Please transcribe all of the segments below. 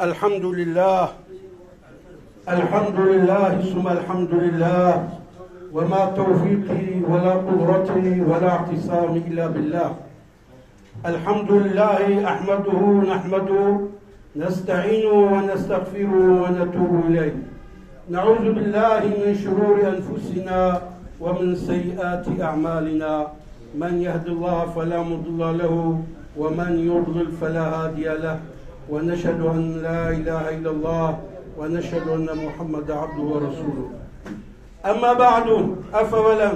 الحمد لله الحمد لله ثم الحمد لله، وما توفيقي ولا قدرتي ولا اعتصامي إلا بالله. الحمد لله أحمده نحمده نستعينه ونستغفره ونتوب إليه. نعوذ بالله من شرور أنفسنا ومن سيئات أعمالنا، من يهد الله فلا مضل له ومن يضلل فلا هادي له، ونشهد أن لا إله إلا الله ونشهد أن محمد عبده ورسوله. أما بعد، أفولا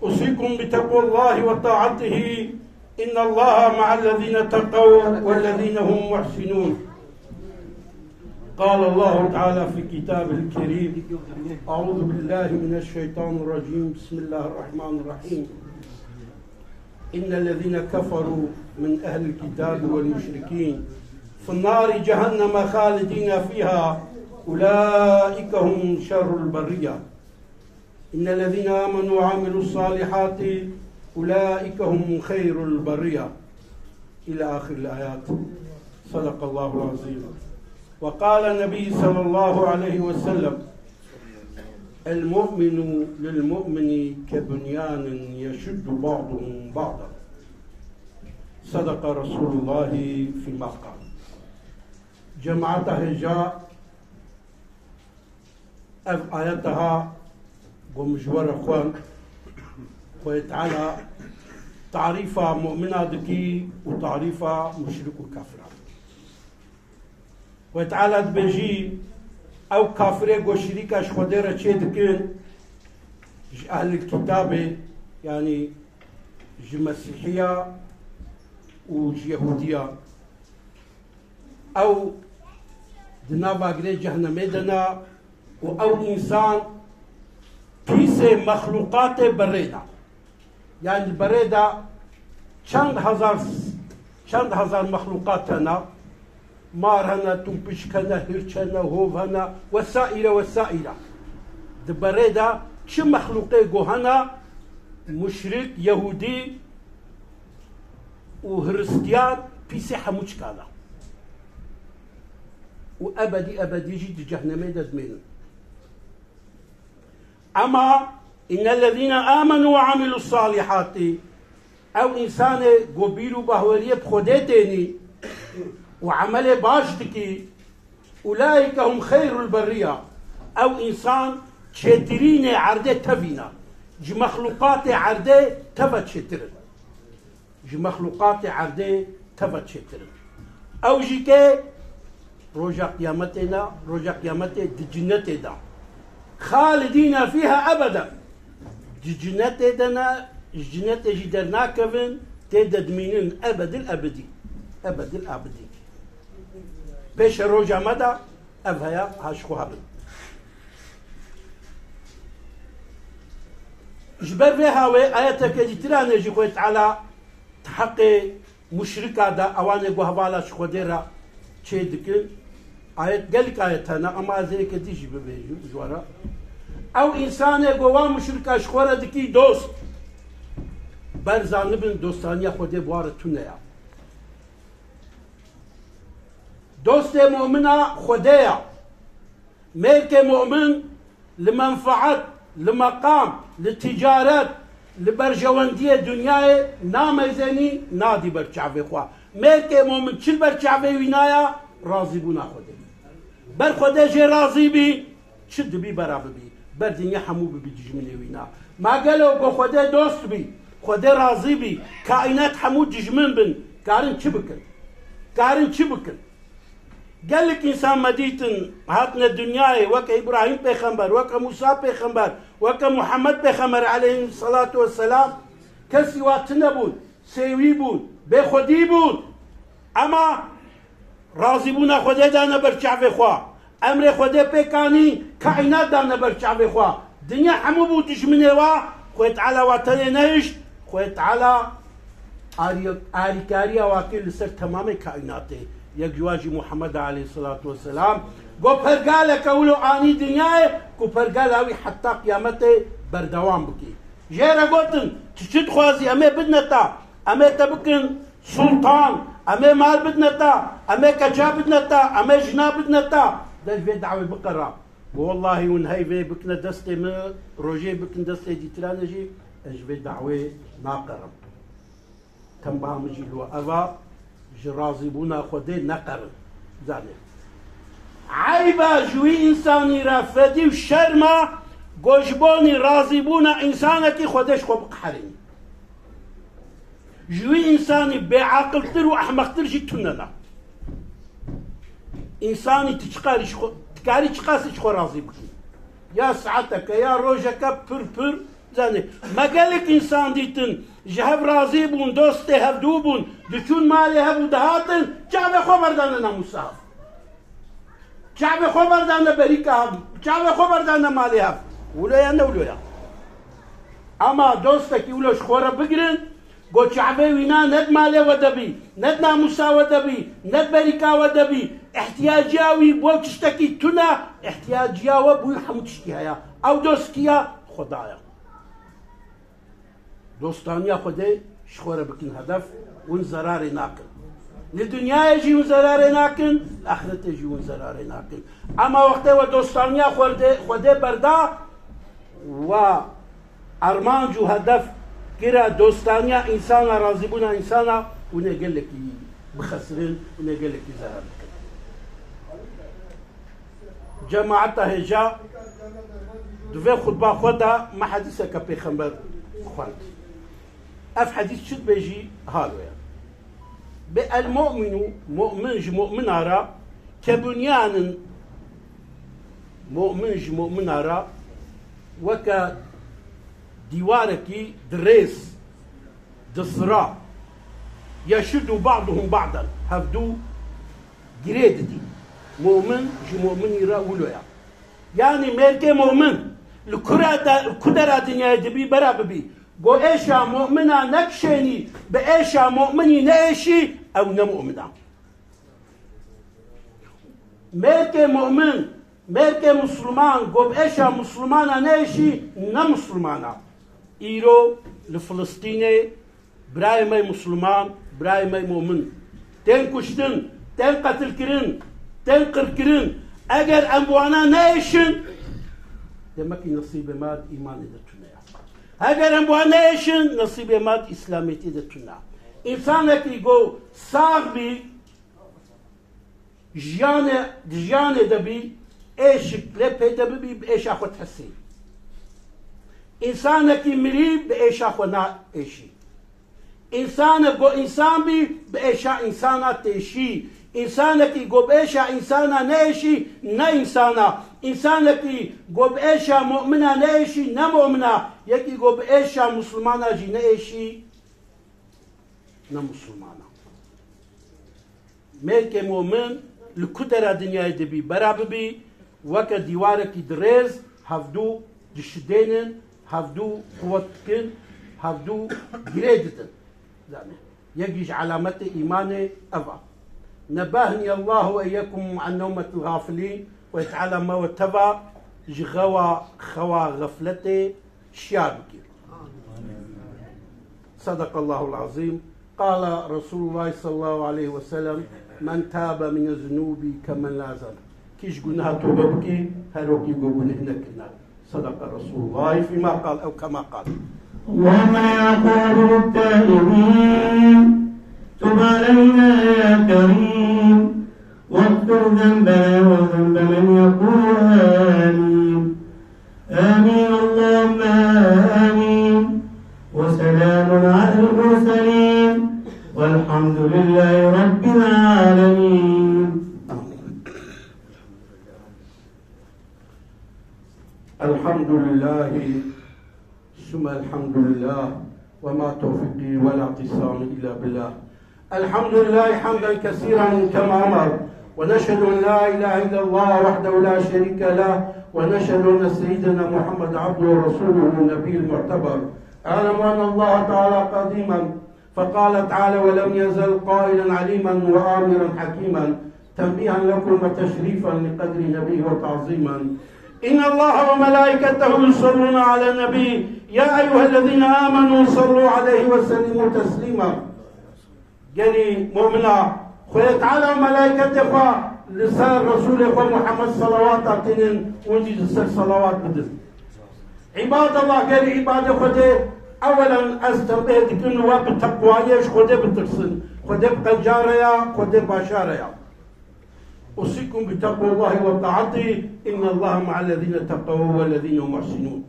أوصيكم بتقوى الله وطاعته، إن الله مع الذين اتقوا والذين هم محسنون. قال الله تعالى في كتابه الكريم: أعوذ بالله من الشيطان الرجيم، بسم الله الرحمن الرحيم. إن الذين كفروا من أهل الكتاب والمشركين في النار جهنم خالدين فيها أولئك هم شر البرية. إن الذين آمنوا وعملوا الصالحات أولئك هم خير البرية، إلى آخر الآيات. صدق الله العظيم. وقال النبي صلى الله عليه وسلم: المؤمن للمؤمن كبنيان يشد بعضهم بعضا. صدق رسول الله فيما قال. جماعتها جاء آياتها ومجور أخوان ويتعالى تعريفها مؤمنة دكي وتعريفها مشرك وكافرة. ويتعالى بيجي أو كافرة وشريكة شخديرة شيدكين أهل الكتاب، يعني جي مسيحية وجي يهودية، أو دنا باقري جهنم دنا، أو إنسان بيسي مخلوقات بريدة، يعني البريدة چند هزار مخلوقات هنا، مار هنا، تنبش كنا، هرچ هنا، هوف هنا، وسائلة. البريدة چه مخلوقي جو هنا؟ مشرك يهودي وهرستيان بيسي حموش كالا، وأبدي جد جهنمي دزمين. أما إن الذين آمنوا وعملوا الصالحات، أو إنسان قبيلوا بهورية بخودتيني وعمل باشتكي، أولئك هم خير البرية. أو إنسان تشترين عرضة تفينا، جي مخلوقات عرضة تفت شترن، جي مخلوقات عرضة تفت شترن. أو جيكي رجع قيامتنا، رجع قيامت دجنتنا خالدين فيها أبدا. دجنتنا جنت جدرنا كفن تددمين أبد الأبدي، أبد الأبدي. بيش رجع مدى أفهيا هاشخوها بن جبر فيها وآياتك يتران يجي خويت على تحقي مشركة دا أواني قوهبالا شخوديرا تشيدكن. آيات قالك آياتنا أما ذلك ديجي ببيجو جوارا. أو إنسان قوة مشركة شخورة دكي دوست برزان بن دوستانيا خودي بوارة تونيا. دوست مؤمنة خوديا، ملك مؤمن لمنفعة، لمقام، للتجارات، لبرجواندية دنياي نامزني نادي برشعفي خوا. ملك مؤمن چل برشعفي وينايا راضي بونا خودي، بر خودي جي راضي بي شد بي برابر بي، بر دنيا حمو بي ججمني وينا. ما قالوا بو خودي دوست بي، خودي راضي بي، كائنات حمو ججمن بن، كارن چه بكن؟ كارن چه بكن؟ قال لك إنسان مديتن هاتنا الدنيا وك إبراهيم بيخمبر، وك موسى بيخمبر، وك محمد بيخمبر عليه الصلاة والسلام، كسواتنا بود، سيوي بود، بخودي بود. أما راضي بونا خودي دانا برشعفي خوا، أمر خودي بيكاني كائنات دانا برشعفي خوا. دنيا حمو بود دشمني وا، خويت على وطني نهش، خويت على آريكاريا واكل لسر تمام كائناته. يجواجي محمد عليه الصلاة والسلام قو فرقالة كولو آني دنياي قو فرقالة حتى قيامته بردوام بكي. جيرا قوتن تشد خوازي أمي بدنتا أما تبكن سلطان أما مال بدنتا أما كجا بدنتا أما جنا بدنتا ده في دعوة بقرة والله ونهي في بكنا دستي من روجي بكنا دستي دي ترانجي اج في دعوة ناقرم تنبها مجي لو أفا جرازي بونا خودي نقرم زاني عيبا جوي إنساني رافدي وشرما قوشبوني رازي بونا إنسانكي خودش خو بقحرين جوي إنساني بعقل تر وأحمق تر جيتوننا إنساني تكاري تشقاسي خو رازي بكي يا ساعتك يا روجك بر زاني ما قالك إنسان ديتن جهب رازي بون دوستي هفدوبون دشون مالي هبو دهاتن جعب خبر داننا مساف جعب خبر دانا بريكا هب جعب خبر دانا مالي هب ولا يا أما دوستك يقولوا شخورة بقرن قو شعبي وينا ند مالي ودبي ند ناموسا ودبي ند بريكا ودبي احتياجاوي بو تشتكي تنا احتياجاوي بو يحمو تشتيها أو دوستكيا خدايا دوستانيا خدي شخورة بكن هدف ون زراري ناكل للدنيا يجي ون زراري ناكل الآخرة يجي ون زراري ناكل أما وقتها ودوستانيا خدي بردا و أرمانجو هدف كرا دوستانيا إنسان راضي بونا إنسانا ونقول لك بخسرين ونقول لك زهر جماعتها هجا دوفي خطبة خدا ما حديثة كبيخمبر خوانت اف حديث شد بيجي هالو يعني بالمؤمن مؤمن أرى كبنيان مؤمن أرى وك ديواركي دريس دصرا يشد بعضهم بعضا هفدو جريد دي مؤمن مؤمن يرى ولويا يعني ميركي مؤمن الكدرة دنيا دبي برا ببي قو ايشا مؤمنة نكشيني بايشا مؤمني نايشي او نمؤمنة ميركي مؤمن ميركي مسلمان قو بايشا مسلمانة نايشي نمسلمانة إيرو لفلسطيني براي ماي مسلمان براي ماي مؤمن تين كشتن تين قتل كرن تين قركرن اگر امبوانا نايشن دمكي نصيب ماد إيماني دتنا اگر امبوانا نايشن نصيب ماد إسلاميتي دتنا إنسانك يقول صاغبي جياني دبي ايش لبي دبي بايش اخد حسين إنسانك مريب بإيش أخونا إيشي إنسانك جو إنسان بي بإيشا إنسانا تيشي إنسانك جو بإيشا إنسانا نيشي نا إنسانا إنسانك جو بإيشا مؤمنا نيشي نا مؤمنا يكي جو بإيشا مسلمانا جي نيشي نا مسلمانا ملك مؤمن لكدر الدنيا دبي براببي وكا ديوارك دريز هفدو دشدينن هفدو قوتكن هفدو جريدتن يعني يجيش علامة إيماني أفا نبهني الله وإياكم عن نومة الغافلين ويتعالى ما وتبع جغوى خوا غفلتي شيابك صدق الله العظيم قال رسول الله صلى الله عليه وسلم من تاب من الذنوب كمن لازم كيش قلنا توبتك هلوكي قولنا هناك صدق رسول الله فيما قال أو كما قال اللهم يا قادر التائبين تب علينا يا كريم واغفر ذنبنا وذنب من يقول آمين آمين اللهم آمين وسلام على المرسلين والحمد لله رب العالمين. الحمد لله ثم الحمد لله وما توفيقي ولا اعتصامي إلا بالله. الحمد لله حمدا كثيرا كما أمر ونشهد أن لا إله إلا الله وحده لا شريك له ونشهد أن سيدنا محمد عبده ورسوله النبي المعتبر. أعلم أن الله تعالى قديما فقال تعالى ولم يزل قائلا عليما وآمرا حكيما تنبيها لكم وتشريفا لقدر نبيه وتعظيما. إن الله وملائكته يصلون على النبي يا أيها الذين آمنوا صلوا عليه وسلموا تسليما. يعني مؤمنا خويت على ملائكة لسان رسول محمد صلوات عليه ونجي صلوات بدل. عباد الله قال عباد خده اولا استنبهت انه وبالتقوى يش خده بترسل خده بقجاريا خده باشاريا. اوصيكم بتقوى الله وطاعته ان الله مع الذين اتقوا والذين هم محسنون.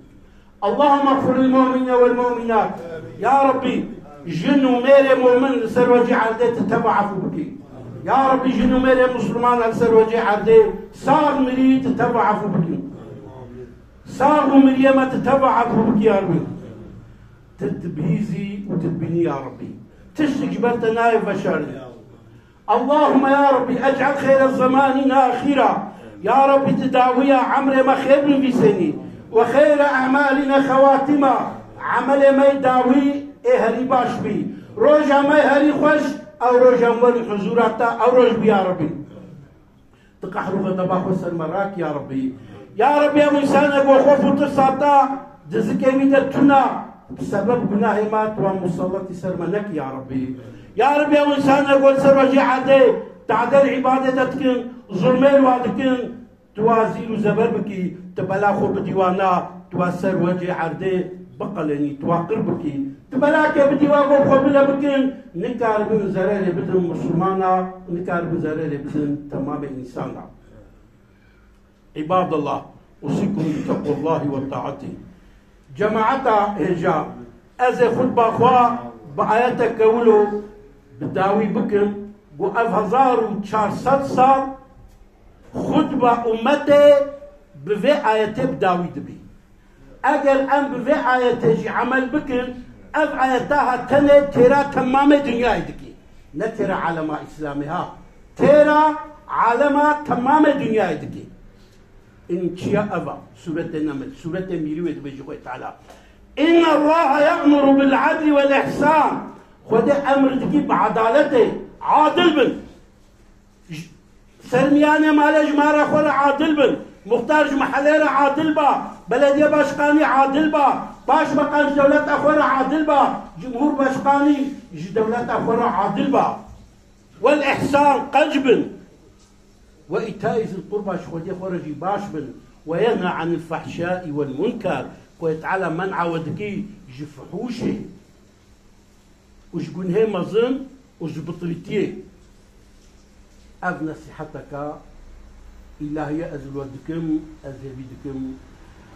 اللهم اغفر للمؤمنين والمؤمنات يا ربي. جنو ميري مؤمن سر وجه عرضي تتبع فوقي يا ربي. جنو ميري مسلمان سر وجه عرضي صار مري تتبع فوقي صار مريم تتبع فوقي يا ربي. تتبهيزي وتتبني يا ربي. تشتك جبرت نايف بشري. اللهم يا ربي اجعل خير الزمان اخيرا يا ربي. تداويا عمري ما خير من في سني وخير اعمالنا خواتمه. عمل ما يداوي هري باش بي روجا ما هري خوش او روجا مول حضوراتا او روج بي يا ربي. تقحروا غضبا خسر مراك يا ربي. يا ربي يا انسانك وخوف وتصاتا جزكي ميدتنا بسبب جناه مات ومسلط سرمنك يا ربي. يا ربي يا انسانك والسر وجي عدي تعدل عبادتك ظلمين وعدكن توازيل وزبربكي تبلا خو بديوانا تواسر وجه عردي بقلني تواقر بكي تبلاك بديواغو خبلا بكين نكار بن زراري بدن مسلمانا نكار بن زراري بدن تمام انسانا. عباد الله اوصيكم بتقوى الله وطاعته. جماعتا هجا از خطبه خوا بآياتك كولو بداوي بكم بو 1400 سال خطبه امته بفي آياته بداوي دبي. اگر ام بفي آياته عمل بكن اف آياتها تنه تيرا تمام دنيا دكي لا تيرا عالم اسلامها تيرا عالم تمام دنيا دكي. إن شاء أبا سورة النمل سورة ميري بيجي تعالى إن الله يأمر بالعدل والإحسان. خد أمر دكي بعدالته عادل بن سرميانة مالج مارا خور عادل بن مختار محليرة عادل با بلدية باشقاني عادل با باش بقاش دولة أخورة عادل با جمهور باشقاني دولة أخورة عادل با. والإحسان قجبن وإيتاء ذي القربى شخوتي خرجي باش بن وينهى عن الفحشاء والمنكر ويتعالى منع ودكي جفحوشي وشكون هي مظن وجبطريتيه. أف نصيحتك إلهي أزل ودكم أزل بدكم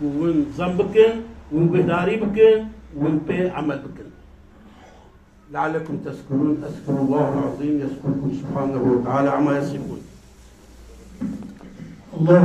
وين ذنبكم وين بداري بكم وين بي عمل بكم لعلكم تذكرون. أذكر الله العظيم يذكركم سبحانه وتعالى عما يصفون. الله